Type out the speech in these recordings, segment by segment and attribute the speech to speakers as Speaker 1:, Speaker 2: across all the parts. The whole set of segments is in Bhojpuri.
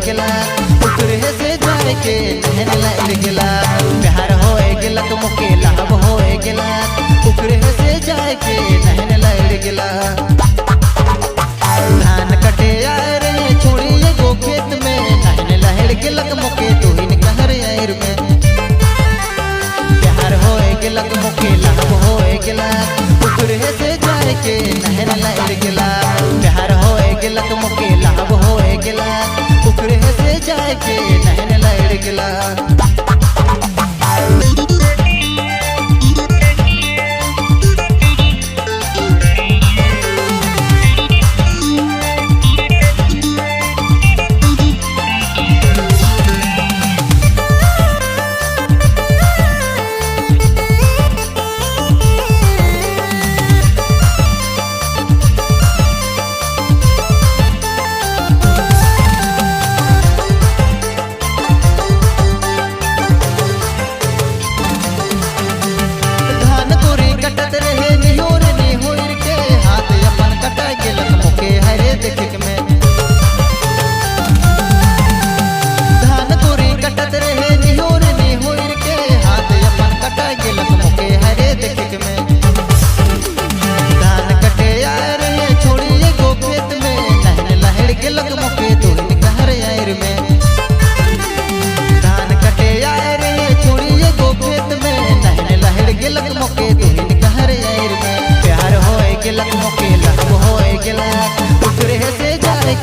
Speaker 1: गेला उतरे से जाए के नहन लड़ गेला प्यार होए गेला तो मुके लाभ होए गेला उतरे से जाए के नहन लड़ गेला धान कटे आए रे छोड़ी एगो खेत में नहन लहड़ गेला मुके तो ही कहर आयर में प्यार होए गेला तो मुके लाभ होए गेला उतरे से जाए के नहन लड़ गेला प्यार होए गेला तो मुके लाभ होए गेला उतरे से जाए के नहन लड़ गेला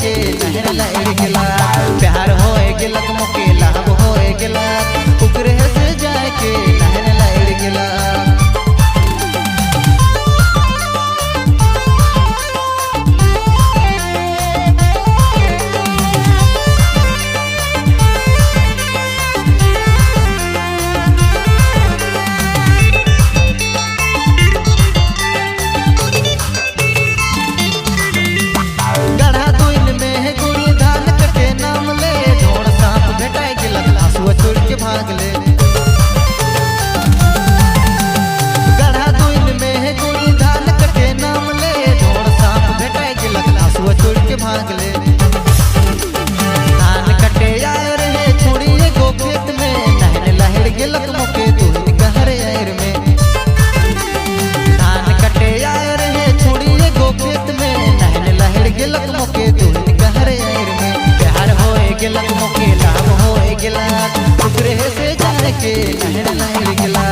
Speaker 1: के नहन लड़ गेला प्यार होए गेला मुके लाभ होए गेला उतरे से जाए के नहन लड़ गेला भाग ले गढ़ा दुइन में कोई धान कटे नाम ले ढोल सांप भेटाए गेला हसुआ छोड़ के भाग ले धान कटे आए रहे छोड़ी एगो खेत में नहन लहड़ गेला मुके तो कहर आयर में धान कटे आए रहे छोड़ी एगो खेत में नहन लहड़ गेला मुके तो कहर आयर में प्यार होए गेला मुके लाभ होए गेला उतरे से जाए के नहन लड़ गेला